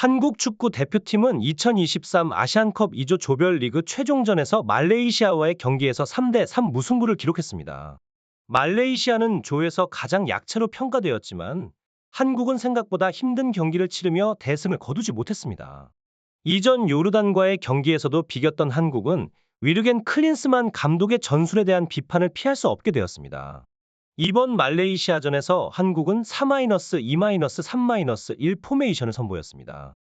한국 축구 대표팀은 2023 아시안컵 2조 조별리그 최종전에서 말레이시아와의 경기에서 3대3 무승부를 기록했습니다. 말레이시아는 조에서 가장 약체로 평가되었지만 한국은 생각보다 힘든 경기를 치르며 대승을 거두지 못했습니다. 이전 요르단과의 경기에서도 비겼던 한국은 위르겐 클린스만 감독의 전술에 대한 비판을 피할 수 없게 되었습니다. 이번 말레이시아전에서 한국은 4-2-3-1 포메이션을 선보였습니다.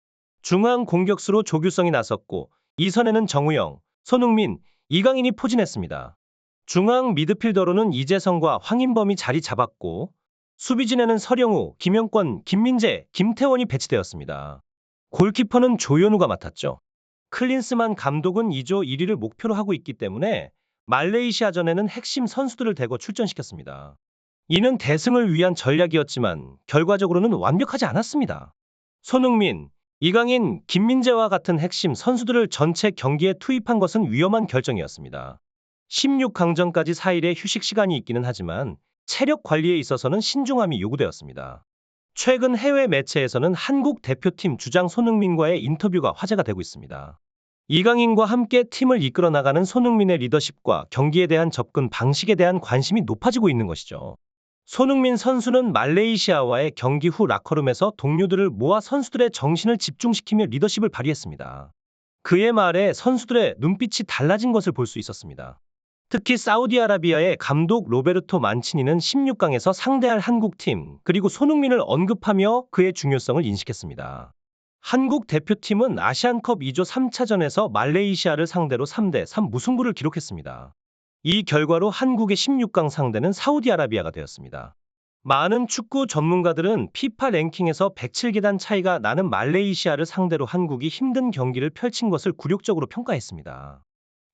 중앙 공격수로 조규성이 나섰고 이선에는 정우영, 손흥민, 이강인이 포진했습니다. 중앙 미드필더로는 이재성과 황인범이 자리 잡았고 수비진에는 서령우, 김영권, 김민재, 김태원이 배치되었습니다. 골키퍼는 조현우가 맡았죠. 클린스만 감독은 2조 1위를 목표로 하고 있기 때문에 말레이시아전에는 핵심 선수들을 대거 출전시켰습니다. 이는 대승을 위한 전략이었지만 결과적으로는 완벽하지 않았습니다. 손흥민, 이강인, 김민재와 같은 핵심 선수들을 전체 경기에 투입한 것은 위험한 결정이었습니다. 16강전까지 4일의 휴식 시간이 있기는 하지만 체력 관리에 있어서는 신중함이 요구되었습니다. 최근 해외 매체에서는 한국 대표팀 주장 손흥민과의 인터뷰가 화제가 되고 있습니다. 이강인과 함께 팀을 이끌어 나가는 손흥민의 리더십과 경기에 대한 접근 방식에 대한 관심이 높아지고 있는 것이죠. 손흥민 선수는 말레이시아와의 경기 후 라커룸에서 동료들을 모아 선수들의 정신을 집중시키며 리더십을 발휘했습니다. 그의 말에 선수들의 눈빛이 달라진 것을 볼 수 있었습니다. 특히 사우디아라비아의 감독 로베르토 만치니는 16강에서 상대할 한국팀 그리고 손흥민을 언급하며 그의 중요성을 인식했습니다. 한국 대표팀은 아시안컵 2조 3차전에서 말레이시아를 상대로 3대3 무승부를 기록했습니다. 이 결과로 한국의 16강 상대는 사우디아라비아가 되었습니다. 많은 축구 전문가들은 피파 랭킹에서 107계단 차이가 나는 말레이시아를 상대로 한국이 힘든 경기를 펼친 것을 굴욕적으로 평가했습니다.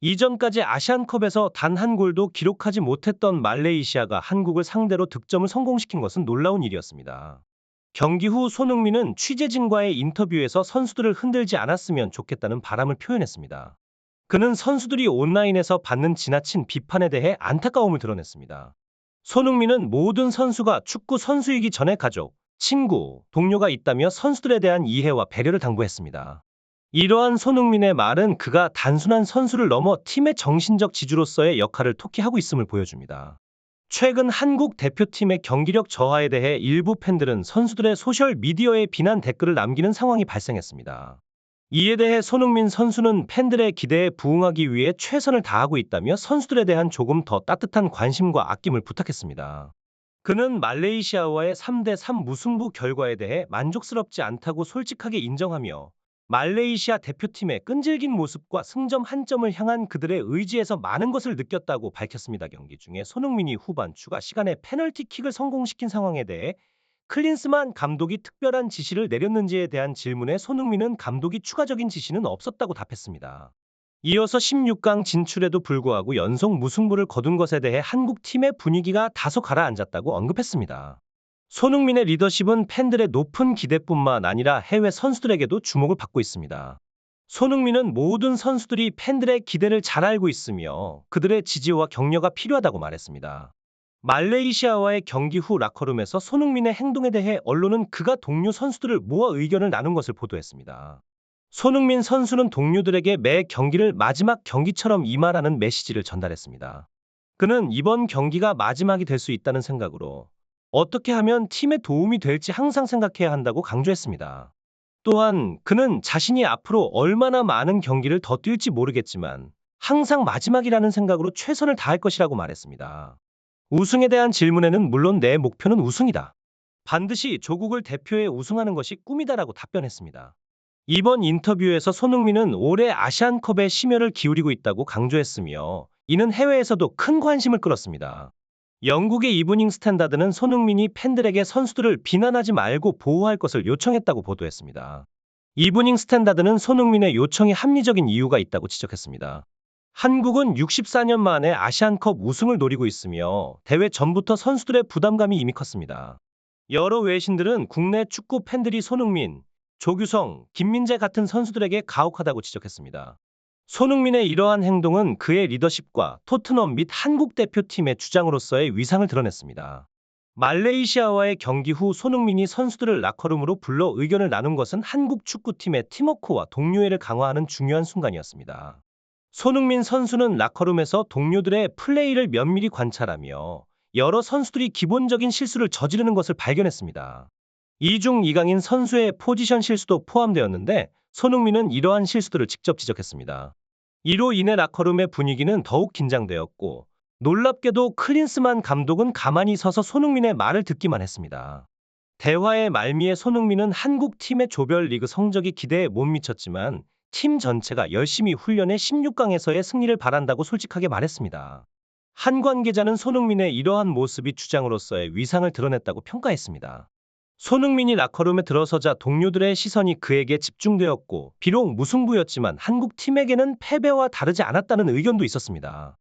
이전까지 아시안컵에서 단 한 골도 기록하지 못했던 말레이시아가 한국을 상대로 득점을 성공시킨 것은 놀라운 일이었습니다. 경기 후 손흥민은 취재진과의 인터뷰에서 선수들을 흔들지 않았으면 좋겠다는 바람을 표현했습니다. 그는 선수들이 온라인에서 받는 지나친 비판에 대해 안타까움을 드러냈습니다. 손흥민은 모든 선수가 축구 선수이기 전에 가족, 친구, 동료가 있다며 선수들에 대한 이해와 배려를 당부했습니다. 이러한 손흥민의 말은 그가 단순한 선수를 넘어 팀의 정신적 지주로서의 역할을 토키하고 있음을 보여줍니다. 최근 한국 대표팀의 경기력 저하에 대해 일부 팬들은 선수들의 소셜미디어에 비난 댓글을 남기는 상황이 발생했습니다. 이에 대해 손흥민 선수는 팬들의 기대에 부응하기 위해 최선을 다하고 있다며 선수들에 대한 조금 더 따뜻한 관심과 아낌을 부탁했습니다. 그는 말레이시아와의 3대3 무승부 결과에 대해 만족스럽지 않다고 솔직하게 인정하며 말레이시아 대표팀의 끈질긴 모습과 승점 한 점을 향한 그들의 의지에서 많은 것을 느꼈다고 밝혔습니다. 경기 중에 손흥민이 후반 추가 시간에 페널티킥을 성공시킨 상황에 대해 클린스만 감독이 특별한 지시를 내렸는지에 대한 질문에 손흥민은 감독이 추가적인 지시는 없었다고 답했습니다. 이어서 16강 진출에도 불구하고 연속 무승부를 거둔 것에 대해 한국 팀의 분위기가 다소 가라앉았다고 언급했습니다. 손흥민의 리더십은 팬들의 높은 기대뿐만 아니라 해외 선수들에게도 주목을 받고 있습니다. 손흥민은 모든 선수들이 팬들의 기대를 잘 알고 있으며 그들의 지지와 격려가 필요하다고 말했습니다. 말레이시아와의 경기 후 라커룸에서 손흥민의 행동에 대해 언론은 그가 동료 선수들을 모아 의견을 나눈 것을 보도했습니다. 손흥민 선수는 동료들에게 매 경기를 마지막 경기처럼 임하라는 메시지를 전달했습니다. 그는 이번 경기가 마지막이 될 수 있다는 생각으로 어떻게 하면 팀에 도움이 될지 항상 생각해야 한다고 강조했습니다. 또한 그는 자신이 앞으로 얼마나 많은 경기를 더 뛸지 모르겠지만 항상 마지막이라는 생각으로 최선을 다할 것이라고 말했습니다. 우승에 대한 질문에는 물론 내 목표는 우승이다. 반드시 조국을 대표해 우승하는 것이 꿈이다라고 답변했습니다. 이번 인터뷰에서 손흥민은 올해 아시안컵에 심혈을 기울이고 있다고 강조했으며 이는 해외에서도 큰 관심을 끌었습니다. 영국의 이브닝 스탠다드는 손흥민이 팬들에게 선수들을 비난하지 말고 보호할 것을 요청했다고 보도했습니다. 이브닝 스탠다드는 손흥민의 요청에 합리적인 이유가 있다고 지적했습니다. 한국은 64년 만에 아시안컵 우승을 노리고 있으며 대회 전부터 선수들의 부담감이 이미 컸습니다. 여러 외신들은 국내 축구 팬들이 손흥민, 조규성, 김민재 같은 선수들에게 가혹하다고 지적했습니다. 손흥민의 이러한 행동은 그의 리더십과 토트넘 및 한국 대표팀의 주장으로서의 위상을 드러냈습니다. 말레이시아와의 경기 후 손흥민이 선수들을 라커룸으로 불러 의견을 나눈 것은 한국 축구팀의 팀워크와 동료애를 강화하는 중요한 순간이었습니다. 손흥민 선수는 라커룸에서 동료들의 플레이를 면밀히 관찰하며 여러 선수들이 기본적인 실수를 저지르는 것을 발견했습니다. 이 중 이강인 선수의 포지션 실수도 포함되었는데 손흥민은 이러한 실수들을 직접 지적했습니다. 이로 인해 라커룸의 분위기는 더욱 긴장되었고 놀랍게도 클린스만 감독은 가만히 서서 손흥민의 말을 듣기만 했습니다. 대화의 말미에 손흥민은 한국 팀의 조별리그 성적이 기대에 못 미쳤지만 팀 전체가 열심히 훈련해 16강에서의 승리를 바란다고 솔직하게 말했습니다. 한 관계자는 손흥민의 이러한 모습이 주장으로서의 위상을 드러냈다고 평가했습니다. 손흥민이 라커룸에 들어서자 동료들의 시선이 그에게 집중되었고 비록 무승부였지만 한국 팀에게는 패배와 다르지 않았다는 의견도 있었습니다.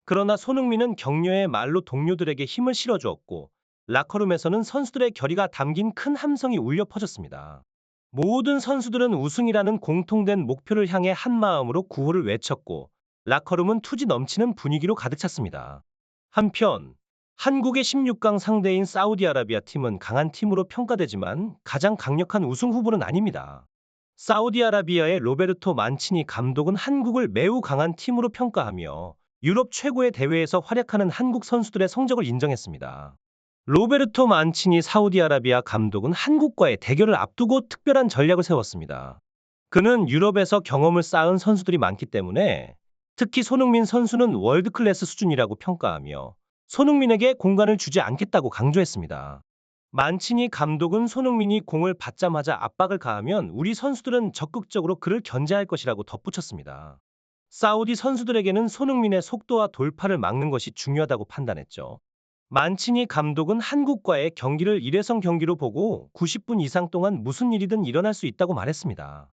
그러나 손흥민은 격려의 말로 동료들에게 힘을 실어주었고 라커룸에서는 선수들의 결의가 담긴 큰 함성이 울려 퍼졌습니다. 모든 선수들은 우승이라는 공통된 목표를 향해 한마음으로 구호를 외쳤고 라커룸은 투지 넘치는 분위기로 가득 찼습니다. 한편 한국의 16강 상대인 사우디아라비아 팀은 강한 팀으로 평가되지만 가장 강력한 우승 후보는 아닙니다. 사우디아라비아의 로베르토 만치니 감독은 한국을 매우 강한 팀으로 평가하며 유럽 최고의 대회에서 활약하는 한국 선수들의 성적을 인정했습니다. 로베르토 만치니 사우디아라비아 감독은 한국과의 대결을 앞두고 특별한 전략을 세웠습니다. 그는 유럽에서 경험을 쌓은 선수들이 많기 때문에 특히 손흥민 선수는 월드클래스 수준이라고 평가하며 손흥민에게 공간을 주지 않겠다고 강조했습니다. 만치니 감독은 손흥민이 공을 받자마자 압박을 가하면 우리 선수들은 적극적으로 그를 견제할 것이라고 덧붙였습니다. 사우디 선수들에게는 손흥민의 속도와 돌파를 막는 것이 중요하다고 판단했죠. 만치니 감독은 한국과의 경기를 일회성 경기로 보고 90분 이상 동안 무슨 일이든 일어날 수 있다고 말했습니다.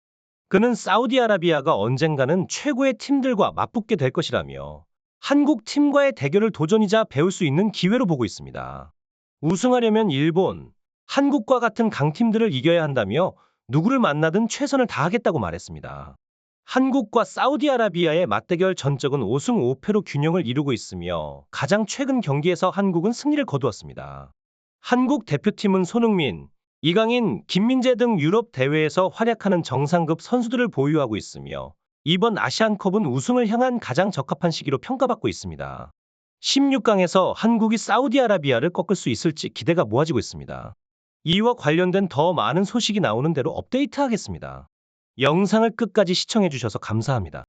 그는 사우디아라비아가 언젠가는 최고의 팀들과 맞붙게 될 것이라며 한국 팀과의 대결을 도전이자 배울 수 있는 기회로 보고 있습니다. 우승하려면 일본, 한국과 같은 강팀들을 이겨야 한다며 누구를 만나든 최선을 다하겠다고 말했습니다. 한국과 사우디아라비아의 맞대결 전적은 5승 5패로 균형을 이루고 있으며 가장 최근 경기에서 한국은 승리를 거두었습니다. 한국 대표팀은 손흥민, 이강인, 김민재 등 유럽 대회에서 활약하는 정상급 선수들을 보유하고 있으며 이번 아시안컵은 우승을 향한 가장 적합한 시기로 평가받고 있습니다. 16강에서 한국이 사우디아라비아를 꺾을 수 있을지 기대가 모아지고 있습니다. 이와 관련된 더 많은 소식이 나오는 대로 업데이트하겠습니다. 영상을 끝까지 시청해주셔서 감사합니다.